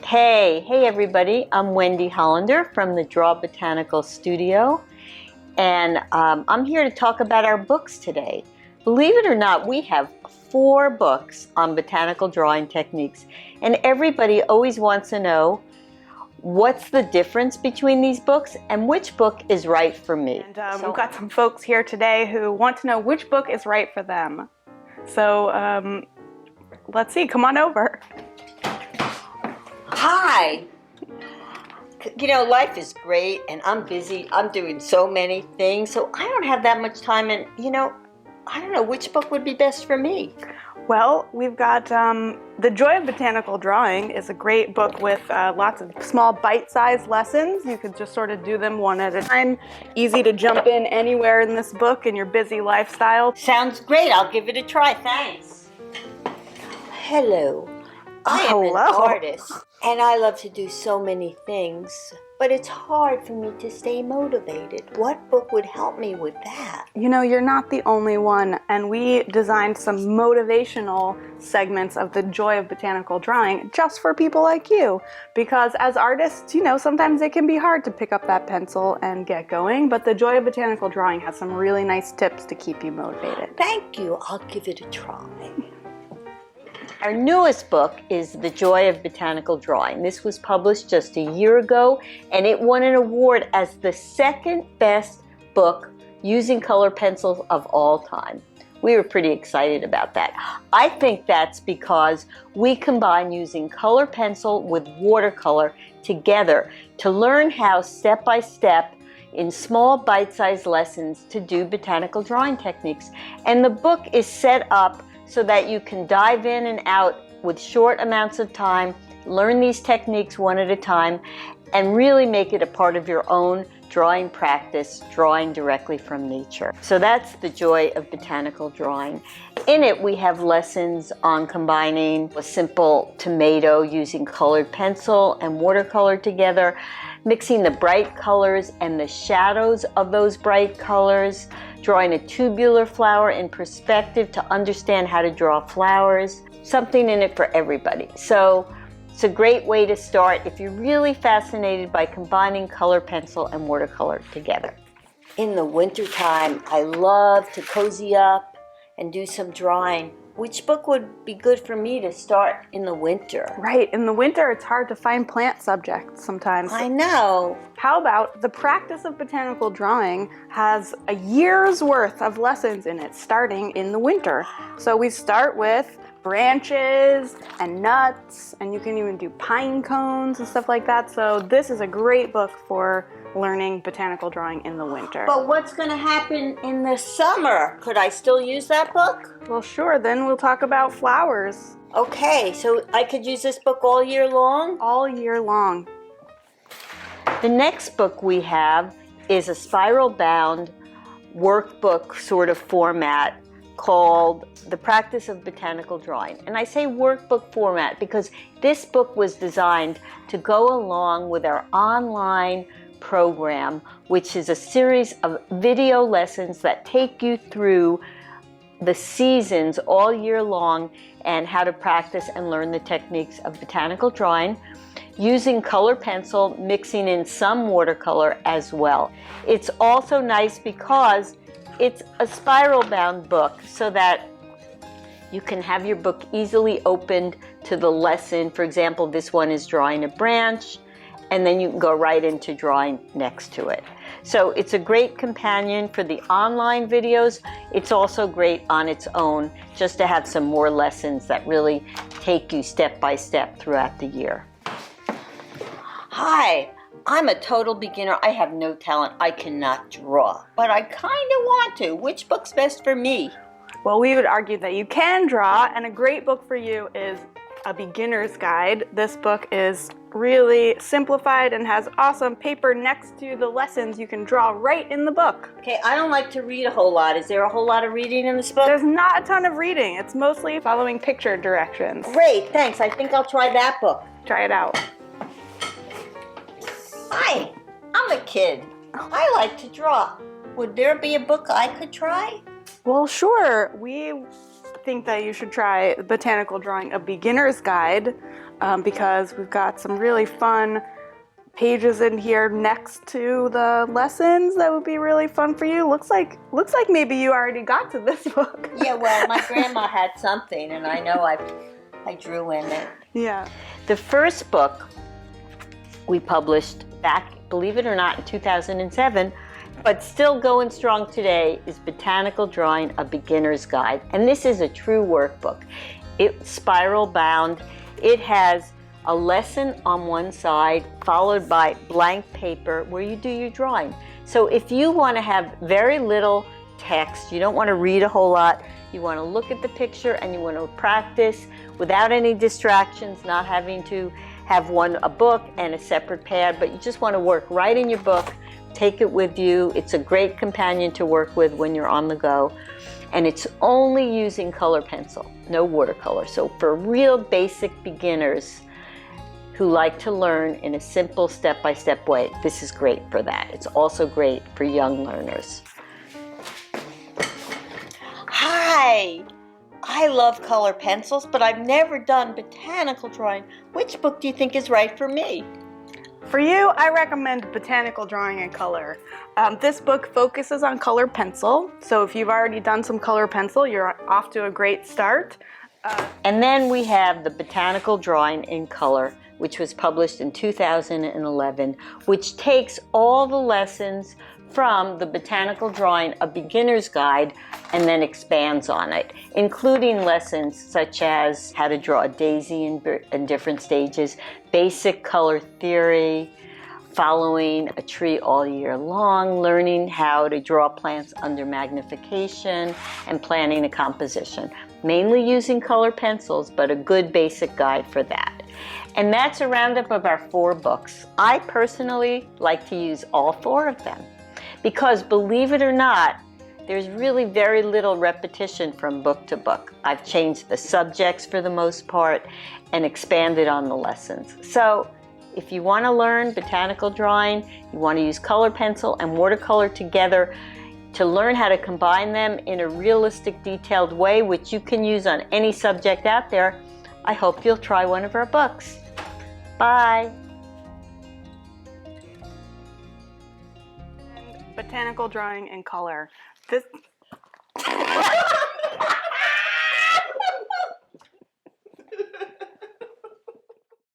Hey everybody, I'm Wendy Hollander from the Draw Botanical Studio, and I'm here to talk about our books today. Believe it or not, we have 4 books on botanical drawing techniques, and everybody always wants to know what's the difference between these books and which book is right for me. And we've got some folks here today who want to know which book is right for them. So let's see, come on over. Hi! You know, life is great and I'm busy. I'm doing so many things, so I don't have that much time, and I don't know which book would be best for me. Well, we've got The Joy of Botanical Drawing is a great book with lots of small bite-sized lessons. You could just sort of do them one at a time. Easy to jump in anywhere in this book in your busy lifestyle. Sounds great. I'll give it a try. Thanks. Hello. I am an artist, and I love to do so many things, but it's hard for me to stay motivated. What book would help me with that? You know, you're not the only one, and we designed some motivational segments of The Joy of Botanical Drawing just for people like you, because as artists, you know, sometimes it can be hard to pick up that pencil and get going, but The Joy of Botanical Drawing has some really nice tips to keep you motivated. Thank you. I'll give it a try. Our newest book is The Joy of Botanical Drawing. This was published just a year ago, and it won an award as the second best book using color pencils of all time. We were pretty excited about that. I think that's because we combine using color pencil with watercolor together to learn how step by step in small bite-sized lessons to do botanical drawing techniques. And the book is set up so that you can dive in and out with short amounts of time, learn these techniques one at a time, and really make it a part of your own drawing practice, drawing directly from nature. So that's The Joy of Botanical Drawing. In it, we have lessons on combining a simple tomato using colored pencil and watercolor together, mixing the bright colors and the shadows of those bright colors, drawing a tubular flower in perspective to understand how to draw flowers, something in it for everybody. So it's a great way to start if you're really fascinated by combining color pencil and watercolor together. In the wintertime, I love to cozy up and do some drawing. Which book would be good for me to start in the winter? Right, in the winter it's hard to find plant subjects sometimes. I know. How about The Practice of Botanical Drawing has a year's worth of lessons in it starting in the winter. So we start with branches and nuts, and you can even do pine cones and stuff like that. So this is a great book for learning botanical drawing in the winter. But what's going to happen in the summer? Could I still use that book? Well, sure, then we'll talk about flowers. Okay, so I could use this book all year long? All year long. The next book we have is a spiral-bound workbook sort of format called The Practice of Botanical Drawing. And I say workbook format because this book was designed to go along with our online program, which is a series of video lessons that take you through the seasons all year long and how to practice and learn the techniques of botanical drawing using color pencil, mixing in some watercolor as well. It's also nice because it's a spiral bound book so that you can have your book easily opened to the lesson. For example, this one is drawing a branch, and then you can go right into drawing next to it. So it's a great companion for the online videos. It's also great on its own just to have some more lessons that really take you step by step throughout the year. Hi, I'm a total beginner. I have no talent. I cannot draw, but I kind of want to. Which book's best for me? Well, we would argue that you can draw, and a great book for you is A Beginner's Guide. This book is really simplified and has awesome paper next to the lessons you can draw right in the book. Okay, I don't like to read a whole lot. Is there a whole lot of reading in this book? There's not a ton of reading. It's mostly following picture directions. Great, thanks. I think I'll try that book. Try it out. Hi, I'm a kid. I like to draw. Would there be a book I could try? Well, sure. think that you should try Botanical Drawing, a beginner's guide, because we've got some really fun pages in here next to the lessons that would be really fun for you. Looks like maybe you already got to this book. Yeah, well, my grandma had something, and I know I drew in it. Yeah. The first book we published back, believe it or not, in 2007, but still going strong today, is Botanical Drawing, a Beginner's Guide. And this is a true workbook. It's spiral bound. It has a lesson on one side followed by blank paper where you do your drawing. So if you want to have very little text, you don't want to read a whole lot, you want to look at the picture and you want to practice without any distractions, not having to have a book and a separate pad, but you just want to work right in your book, take it with you. It's a great companion to work with when you're on the go. And it's only using color pencil, no watercolor. So for real basic beginners who like to learn in a simple step-by-step way, this is great for that. It's also great for young learners. Hi! I love color pencils, but I've never done botanical drawing. Which book do you think is right for me? For you, I recommend Botanical Drawing in Color. This book focuses on color pencil, so if you've already done some color pencil, you're off to a great start. And then we have the Botanical Drawing in Color, which was published in 2011, which takes all the lessons from the Botanical Drawing, a Beginner's Guide, and then expands on it, including lessons such as how to draw a daisy in different stages, basic color theory, following a tree all year long, learning how to draw plants under magnification, and planning a composition. Mainly using color pencils, but a good basic guide for that. And that's a roundup of our 4 books. I personally like to use all 4 of them because, believe it or not, there's really very little repetition from book to book. I've changed the subjects for the most part and expanded on the lessons. So if you want to learn botanical drawing, you want to use color pencil and watercolor together to learn how to combine them in a realistic, detailed way, which you can use on any subject out there, I hope you'll try one of our books. Bye. Botanical Drawing in Color. This